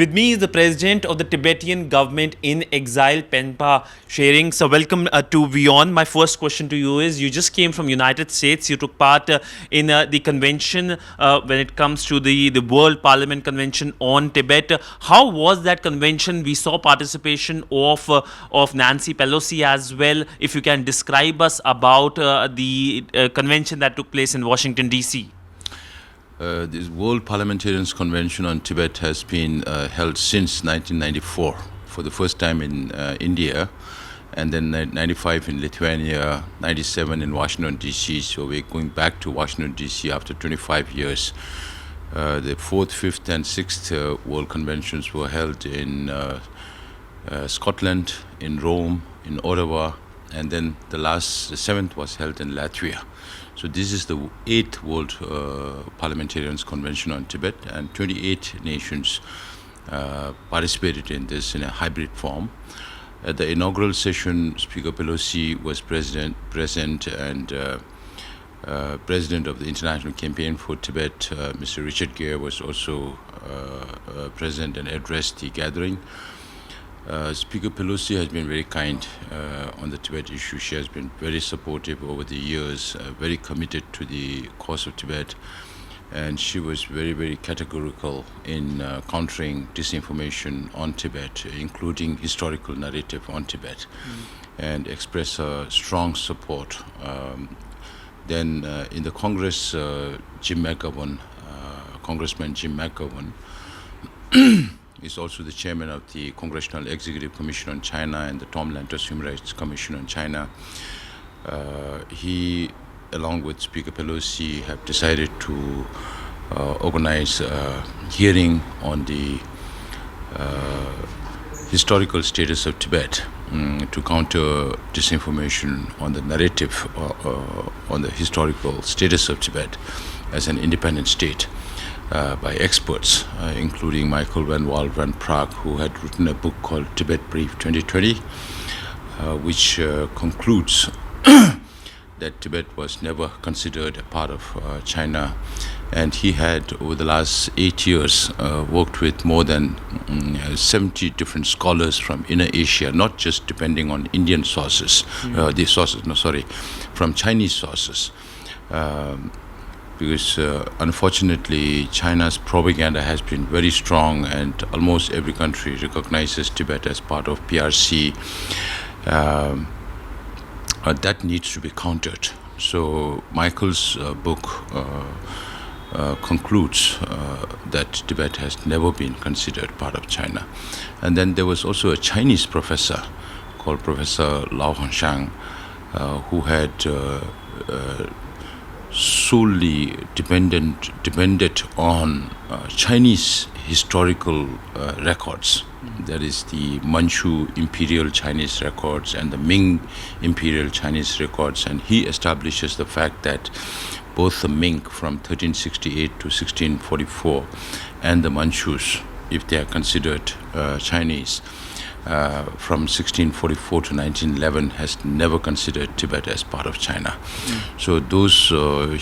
With me is the president of the Tibetan government in exile, Penpa Tsering. So welcome to WION. My first question to you is, you just came from United States. You took part in the convention when it comes to the World Parliament Convention on Tibet. How was that convention? We saw participation of Nancy Pelosi as well. If you can describe us about the convention that took place in Washington, D.C. The World Parliamentarians Convention on Tibet has been held since 1994, for the first time in India, and then 95 in Lithuania, 97 in Washington, D.C. So we're going back to Washington, D.C. after 25 years. The 4th, 5th, and 6th World Conventions were held in Scotland, in Rome, in Ottawa, and then the 7th was held in Latvia. So this is the 8th World Parliamentarians Convention on Tibet, and 28 nations participated in this in a hybrid form. At the inaugural session, Speaker Pelosi was present, and President of the International Campaign for Tibet, Mr. Richard Gere, was also present and addressed the gathering. Speaker Pelosi has been very kind on the Tibet issue. She has been very supportive over the years, very committed to the cause of Tibet, and she was very, very categorical in countering disinformation on Tibet, including historical narrative on Tibet, and expressed her strong support. Then in the Congress, Congressman Jim McGovern, is also the chairman of the Congressional Executive Commission on China and the Tom Lantos Human Rights Commission on China. He, along with Speaker Pelosi, have decided to organize a hearing on the historical status of Tibet to counter disinformation on the narrative on the historical status of Tibet as an independent state. By experts, including Michael van Waal van Praag, who had written a book called Tibet Brief 2020, which concludes that Tibet was never considered a part of China. And he had, over the last 8 years, worked with more than 70 different scholars from Inner Asia, not just depending on Indian sources, from Chinese sources. Because unfortunately, China's propaganda has been very strong, and almost every country recognizes Tibet as part of PRC. That needs to be countered. So Michael's book concludes that Tibet has never been considered part of China. And then there was also a Chinese professor called Professor Lao Hongshang, who had solely depended on Chinese historical records. That is the Manchu Imperial Chinese records and the Ming Imperial Chinese records. And he establishes the fact that both the Ming from 1368 to 1644 and the Manchus, if they are considered Chinese, from 1644 to 1911, has never considered Tibet as part of China. So those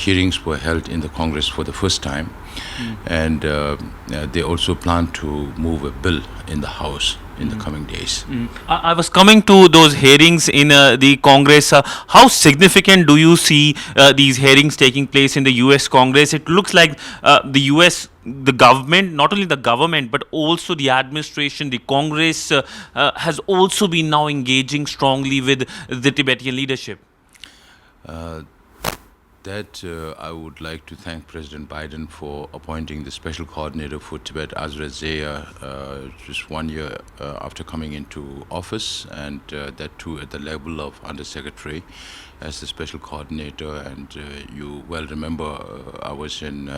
hearings were held in the Congress for the first time, and they also plan to move a bill in the House in the coming days. I was coming to those hearings in the Congress. How significant do you see these hearings taking place in the US Congress? It looks like the US, the government, not only the government, but also the administration, the Congress has also been now engaging strongly with the Tibetan leadership. I would like to thank President Biden for appointing the special coordinator for Tibet, Azra Zaya, just 1 year after coming into office, and that too at the level of undersecretary as the special coordinator. And you well remember I was in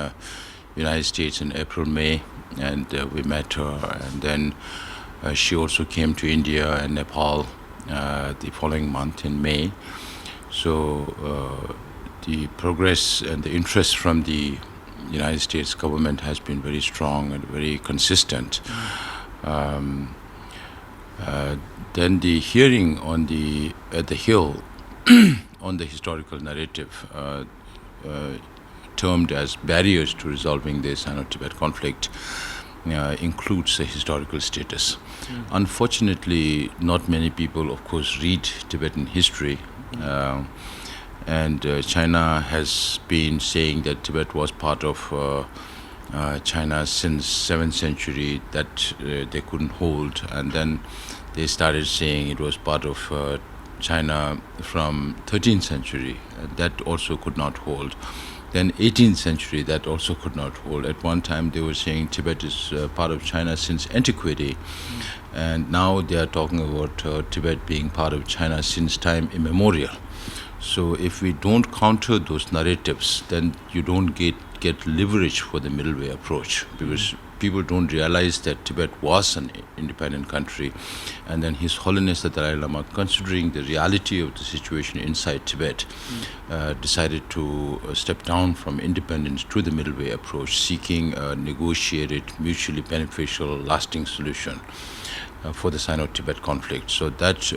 United States in April, May, and we met her, and then she also came to India and Nepal the following month in May. So the progress and the interest from the United States government has been very strong and very consistent. Then the hearing at the Hill on the historical narrative, termed as barriers to resolving the Sino-Tibet conflict, includes a historical status. Unfortunately, not many people, of course, read Tibetan history. And China has been saying that Tibet was part of China since 7th century, that they couldn't hold. And then they started saying it was part of China from 13th century. That also could not hold. Then 18th century, that also could not hold. At one time, they were saying Tibet is part of China since antiquity. And now they are talking about Tibet being part of China since time immemorial. So if we don't counter those narratives, then you don't get leverage for the middle way approach, because people don't realize that Tibet was an independent country. And then His Holiness the Dalai Lama, considering the reality of the situation inside Tibet, decided to step down from independence to the middle way approach, seeking a negotiated, mutually beneficial, lasting solution for the Sino-Tibet conflict. So that,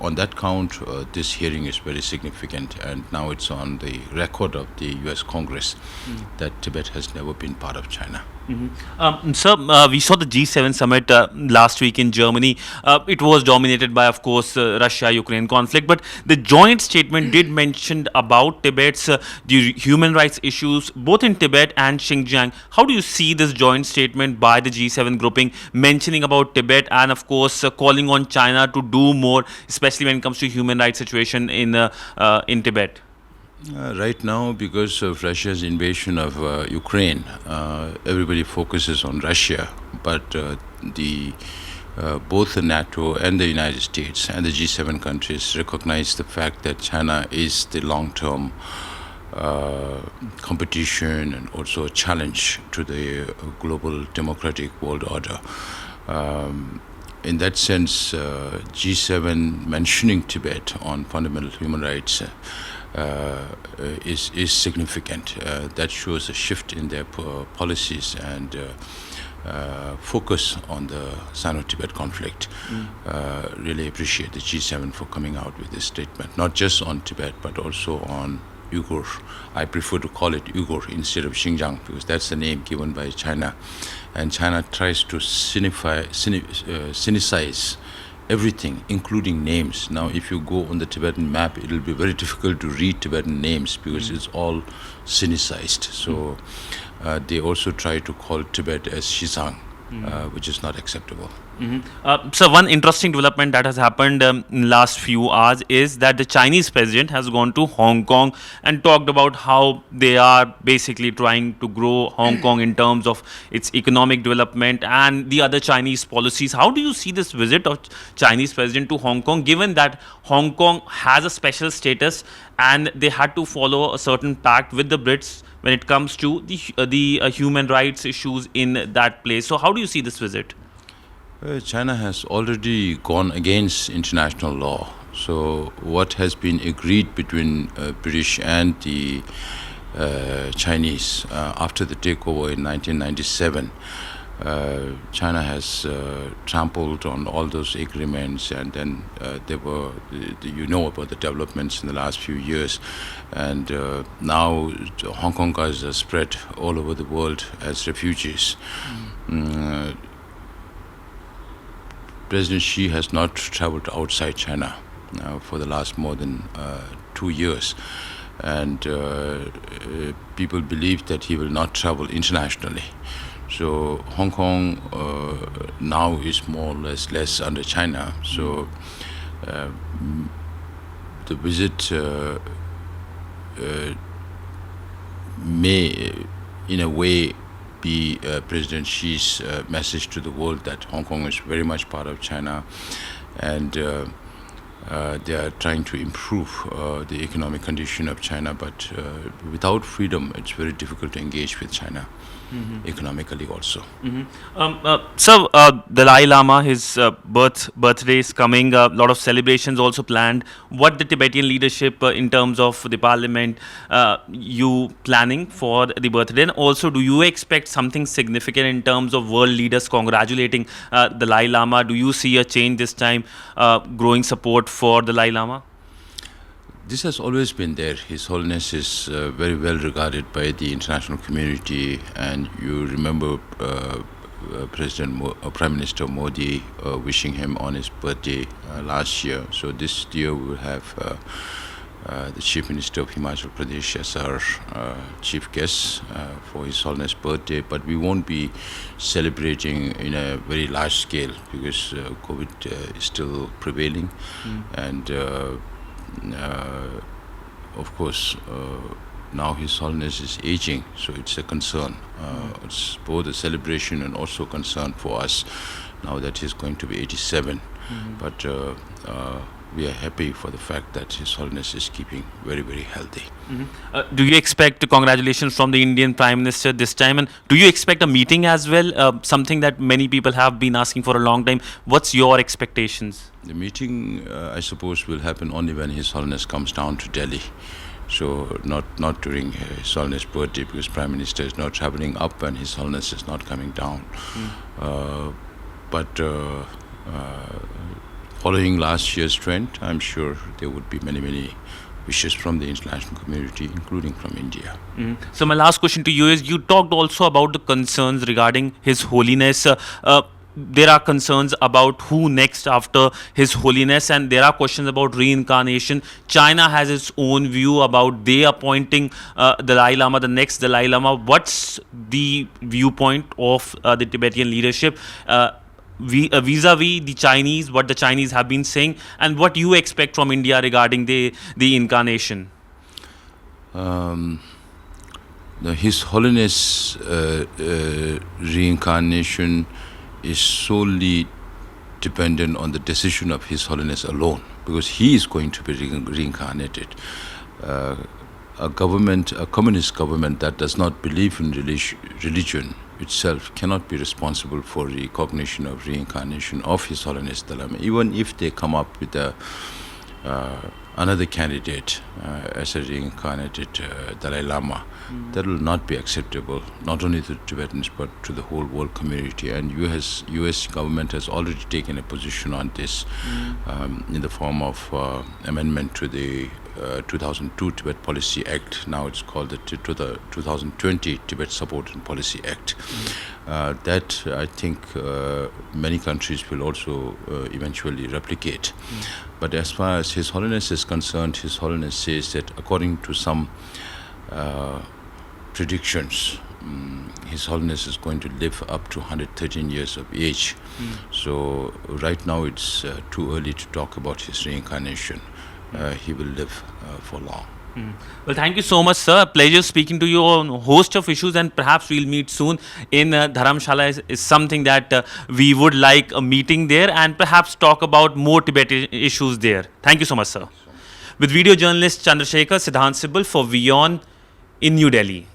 on that count, this hearing is very significant, and now it's on the record of the US Congress that Tibet has never been part of China. Sir, we saw the G7 summit last week in Germany. It was dominated by, of course, Russia-Ukraine conflict, but the joint statement did mention about Tibet's the human rights issues, both in Tibet and Xinjiang. How do you see this joint statement by the G7 grouping, mentioning about Tibet and, of course, calling on China to do more, especially when it comes to human rights situation in Tibet? Right now, because of Russia's invasion of Ukraine, everybody focuses on Russia, but both the NATO and the United States and the G7 countries recognize the fact that China is the long-term competition and also a challenge to the global democratic world order. In that sense, G7 mentioning Tibet on fundamental human rights is significant. That shows a shift in their policies and focus on the Sino-Tibet conflict. Really appreciate the G7 for coming out with this statement, not just on Tibet, but also on Uyghur. I prefer to call it Uyghur instead of Xinjiang, because that's the name given by China. And China tries to sinicize everything, including names. Now, if you go on the Tibetan map, it will be very difficult to read Tibetan names because it's all sinicized. So they also try to call Tibet as Xizang, which is not acceptable. So one interesting development that has happened in last few hours is that the Chinese president has gone to Hong Kong and talked about how they are basically trying to grow Hong Kong in terms of its economic development and the other Chinese policies. How do you see this visit of Chinese president to Hong Kong, given that Hong Kong has a special status and they had to follow a certain pact with the Brits when it comes to the human rights issues in that place? So how do you see this visit? China has already gone against international law. So what has been agreed between British and the Chinese after the takeover in 1997, China has trampled on all those agreements, and then there were, you know about the developments in the last few years, and now Hong Kongers are spread all over the world as refugees. President Xi has not traveled outside China for the last more than 2 years, and people believe that he will not travel internationally. So Hong Kong now is more or less under China. So the visit may, in a way, be President Xi's message to the world that Hong Kong is very much part of China, and they are trying to improve the economic condition of China. But without freedom, it's very difficult to engage with China. Economically also. So Dalai Lama, his birthday is coming. A lot of celebrations also planned. What the Tibetan leadership in terms of the parliament, you planning for the birthday? And also, do you expect something significant in terms of world leaders congratulating Dalai Lama? Do you see a change this time, growing support for Dalai Lama? This has always been there. His Holiness is very well regarded by the international community, and you remember Prime Minister Modi, wishing him on his birthday last year. So this year we will have the Chief Minister of Himachal Pradesh as our chief guest for His Holiness' birthday, but we won't be celebrating in a very large scale because COVID is still prevailing, and of course now His Holiness is aging, so it's a concern. It's both a celebration and also concern for us now that he's going to be 87. But we are happy for the fact that His Holiness is keeping very, very healthy. Do you expect congratulations from the Indian Prime Minister this time? And do you expect a meeting as well? Something that many people have been asking for a long time. What's your expectations? The meeting, I suppose, will happen only when His Holiness comes down to Delhi. So not during His Holiness' birthday, because Prime Minister is not traveling up and His Holiness is not coming down. But following last year's trend, I'm sure there would be many wishes from the international community, including from India. So my last question to you is, you talked also about the concerns regarding His Holiness. There are concerns about who next after His Holiness, and there are questions about reincarnation. China has its own view about they appointing Dalai Lama, the next Dalai Lama. What's the viewpoint of the Tibetan leadership vis-a-vis the Chinese, what the Chinese have been saying, and what you expect from India regarding the incarnation? His Holiness reincarnation is solely dependent on the decision of His Holiness alone, because he is going to be reincarnated. A communist government that does not believe in religion itself cannot be responsible for recognition of reincarnation of His Holiness Dalai Lama, even if they come up with another candidate as a reincarnated Dalai Lama. That will not be acceptable, not only to the Tibetans but to the whole world community. And U.S. government has already taken a position on this in the form of amendment to the 2002 Tibet Policy Act. Now it's called the 2020 Tibet Support and Policy Act. That I think many countries will also eventually replicate. But as far as His Holiness is concerned, His Holiness says that according to some predictions, His Holiness is going to live up to 113 years of age. So right now it's too early to talk about his reincarnation. He will live for long. Well, thank you so much, sir. Pleasure speaking to you on a host of issues, and perhaps we'll meet soon in Dharamshala. Is something that we would like a meeting there and perhaps talk about more Tibetan issues there. Thank you so much, sir. With video journalist Chandrasekhar, Sidhant Sibal for WION in New Delhi.